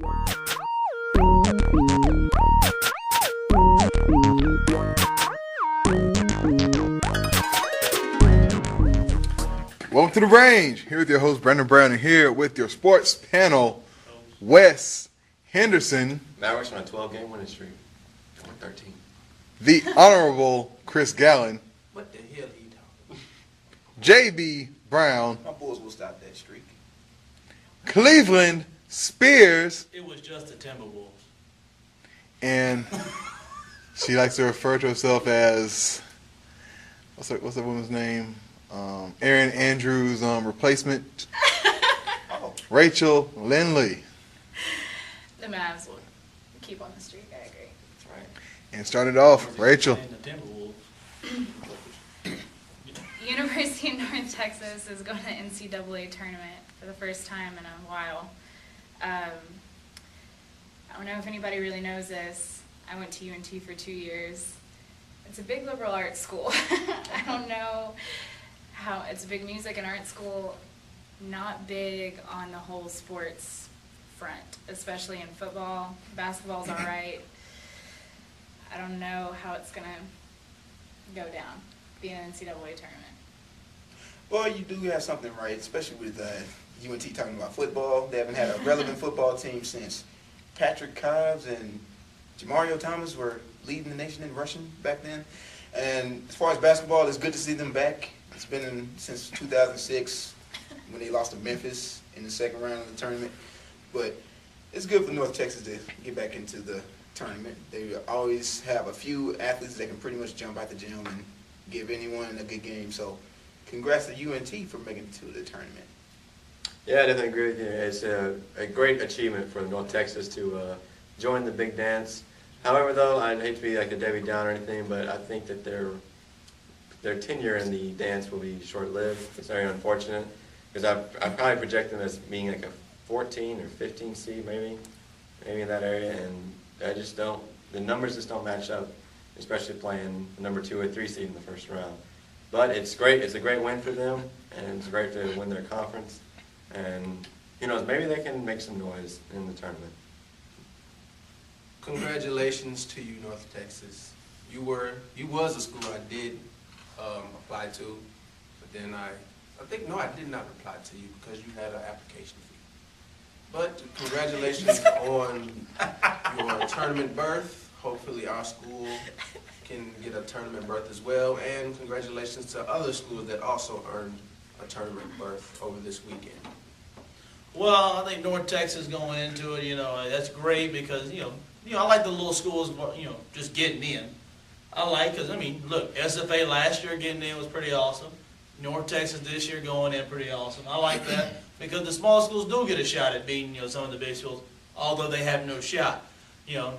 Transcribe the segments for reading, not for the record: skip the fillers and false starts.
Welcome to The Range. Here with your host, Brandon Brown, and here with your sports panel, Wes Henderson. Mavericks on a 12-game winning streak. 13. The Honorable Chris Gallen. What the hell are you talking? J.B. Brown. My boys will stop that streak. Cleveland Spears. It was just the Timberwolves. And she likes to refer to herself as, what's that woman's name? Aaron Andrews' replacement, Rachel Lindley. The Mavs will keep on the streak, I agree. That's right. And started off, Rachel. The Timberwolves. University of North Texas is going to NCAA Tournament for the first time in a while. I don't know if anybody really knows this. I went to UNT for 2 years. It's a big liberal arts school. I don't know how it's a big music and art school, not big on the whole sports front, especially in football. Basketball's all right. I don't know how it's going to go down, being an NCAA tournament. Well, you do have something right, especially with UNT talking about football. They haven't had a relevant football team since Patrick Cobbs and Jamario Thomas were leading the nation in rushing back then. And as far as basketball, it's good to see them back. It's been since 2006 when they lost to Memphis in the second round of the tournament. But it's good for North Texas to get back into the tournament. They always have a few athletes that can pretty much jump out the gym and give anyone a good game. So congrats to UNT for making it to the tournament. Yeah, I definitely agree with you. It's a great achievement for North Texas to join the big dance. However, though, I'd hate to be like a Debbie Downer or anything, but I think that their tenure in the dance will be short-lived. It's very unfortunate because I probably project them as being like a 14 or 15 seed maybe in that area, and the numbers just don't match up, especially playing the number 2 or 3 seed in the first round. But it's great. It's a great win for them, and it's great to win their conference. And who knows, maybe they can make some noise in the tournament. Congratulations to you, North Texas. You was a school I did apply to, but then I did not apply to you because you had an application fee. But congratulations on your tournament berth. Hopefully our school can get a tournament berth as well, and congratulations to other schools that also earned a tournament berth over this weekend. Well, I think North Texas going into it, that's great because, I like the little schools, just getting in. Because, look, SFA last year getting in was pretty awesome. North Texas this year going in pretty awesome. I like that because the small schools do get a shot at beating, some of the big schools, although they have no shot.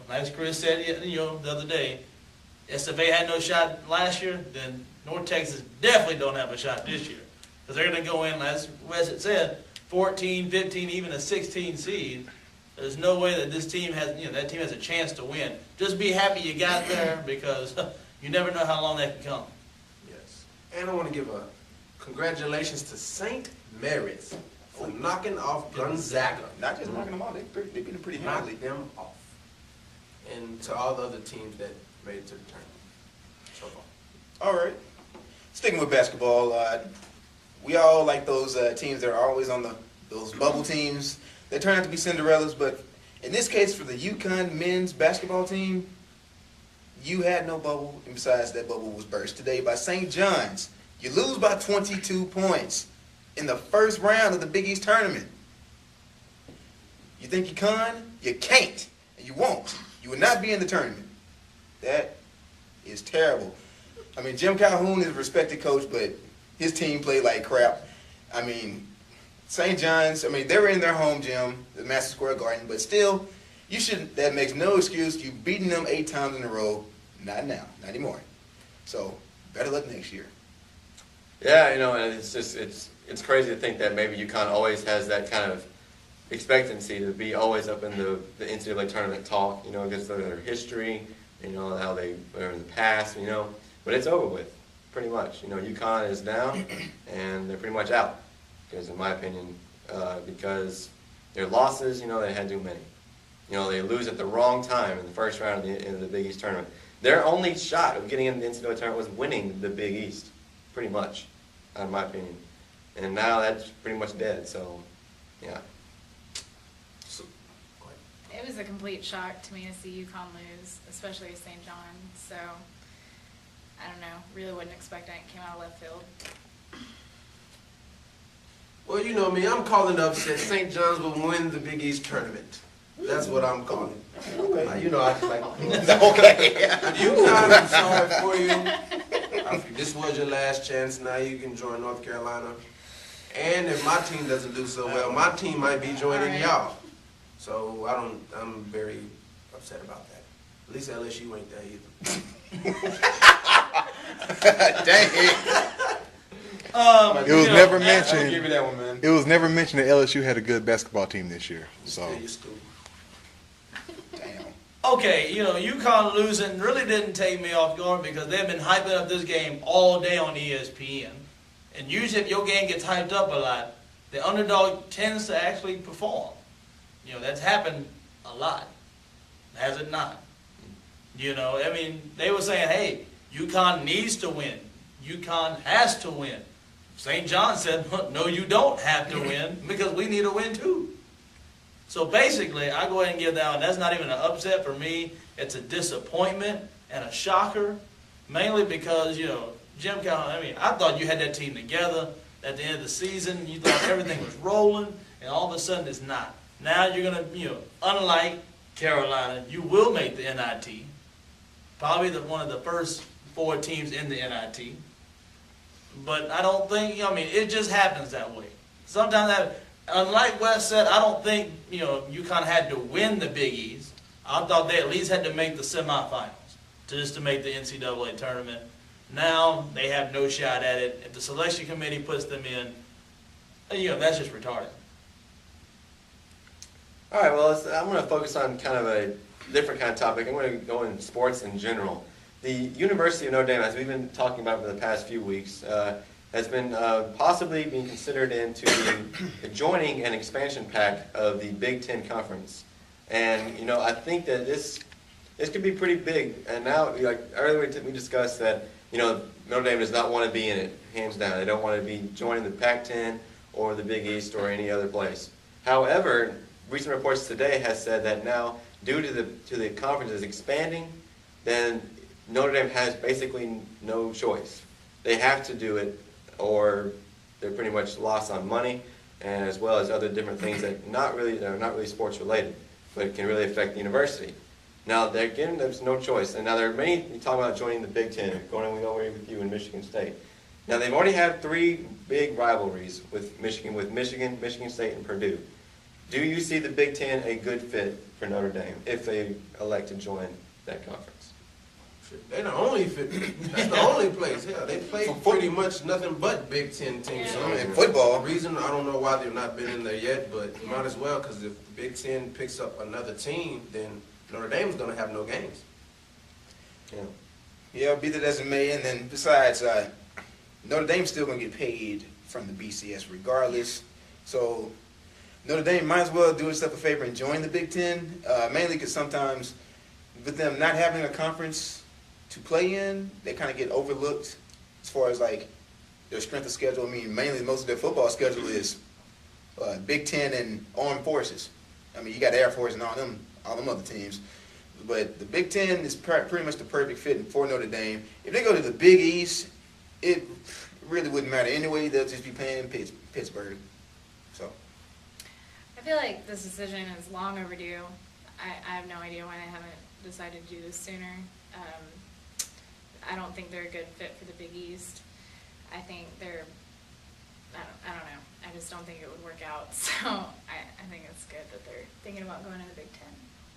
As Chris said, the other day, SFA had no shot last year, then North Texas definitely don't have a shot this year. Because they're going to go in, as Wes had said, 14, 15, even a 16 seed. There's no way that this team has, that team has a chance to win. Just be happy you got there because you never know how long that can come. Yes. And I want to give a congratulations to St. Mary's for knocking off Gonzaga. Not just knocking them off, they've been pretty handily. Knocked them off. And to all the other teams that made it to the tournament so far. All right. Sticking with basketball, we all like those teams that are always on those bubble teams. They turn out to be Cinderellas, but in this case, for the UConn men's basketball team, you had no bubble, and besides, that bubble was burst today by St. John's. You lose by 22 points in the first round of the Big East tournament. You think you can? You can't, and you won't. You will not be in the tournament. That is terrible. Jim Calhoun is a respected coach, but his team played like crap. St. John's, they were in their home gym, the Madison Square Garden, but still, that makes no excuse. You've beaten them 8 times in a row. Not now, not anymore. So, better luck next year. Yeah, and it's crazy to think that maybe UConn always has that kind of expectancy to be always up in the NCAA tournament talk, against their history, how they were in the past, but it's over with, pretty much. UConn is down, and they're pretty much out. Because in my opinion, because their losses, they had too many. You know, they lose at the wrong time in the first round of the Big East tournament. Their only shot of getting in the NCAA tournament was winning the Big East, pretty much, in my opinion. And now that's pretty much dead. So, yeah. It was a complete shock to me to see UConn lose, especially with St. John. So, I don't know. Really wouldn't expect it. It came out of left field. Well, you know me, I'm calling the upset. St. John's will win the Big East tournament. That's what I'm calling. Okay. You know, I just like. Okay. UConn, I'm sorry for you. This was your last chance. Now you can join North Carolina. And if my team doesn't do so well, my team might be joining y'all. So I'm very upset about that. At least LSU ain't there either. Dang. It was never I'll mentioned. give you that one, man. It was never mentioned that LSU had a good basketball team this year. So Stay your school. Damn. Okay, you know, UConn losing really didn't take me off guard because they've been hyping up this game all day on ESPN. And usually if your game gets hyped up a lot, the underdog tends to actually perform. You know, that's happened a lot. Has it not? You know, I mean, they were saying, hey, UConn needs to win. UConn has to win. St. John said, no, you don't have to win because we need to win too. So basically, I go ahead and give that one. That's not even an upset for me. It's a disappointment and a shocker, mainly because, you know, Jim Calhoun, I mean, I thought you had that team together at the end of the season. You thought everything was rolling, and all of a sudden it's not. Now you're going to, you know, unlike Carolina, you will make the NIT. Probably one of the first 4 teams in the NIT. But I don't think, I mean, it just happens that way. Sometimes, unlike Wes said, I don't think, you know, UConn had to win the Big East. I thought they at least had to make the semifinals just to make the NCAA tournament. Now they have no shot at it. If the selection committee puts them in, you know, that's just retarded. All right, well, I'm going to focus on kind of a different kind of topic. I'm going to go in sports in general. The University of Notre Dame, as we've been talking about for the past few weeks, has been possibly being considered into joining an expansion pack of the Big Ten Conference. And, you know, I think that this could be pretty big. And now, like earlier we discussed that, you know, Notre Dame does not want to be in it, hands down. They don't want to be joining the Pac-10 or the Big East or any other place. However, recent reports today has said that now, due to the conferences expanding, then Notre Dame has basically no choice. They have to do it, or they're pretty much lost on money, and as well as other different things that are not really sports related, but can really affect the university. Now, there's no choice. And now there are many, you talk about joining the Big Ten, going over here with you in Michigan State. Now, they've already had 3 big rivalries with Michigan State, and Purdue. Do you see the Big Ten a good fit for Notre Dame if they elect to join that conference? They're the only fit. That's the only place. Yeah, they play pretty much nothing but Big Ten teams. Yeah. So, I mean, In football. the reason I don't know why they've not been in there yet, but might as well, because if the Big Ten picks up another team, then Notre Dame's going to have no games. Yeah. Yeah, be that as it may, and then besides, Notre Dame's still going to get paid from the BCS regardless. So Notre Dame might as well do itself a favor and join the Big Ten, mainly because sometimes with them not having a conference to play in, they kind of get overlooked as far as like their strength of schedule. I mean, mainly most of their football schedule is Big Ten and Armed Forces. I mean, you got Air Force and all them other teams. But the Big Ten is pretty much the perfect fit for Notre Dame. If they go to the Big East, it really wouldn't matter anyway. They'll just be playing Pittsburgh. So I feel like this decision is long overdue. I have no idea why they haven't decided to do this sooner. I don't think they're a good fit for the Big East. I think they're, I don't know. I just don't think it would work out. So I think it's good that they're thinking about going to the Big Ten.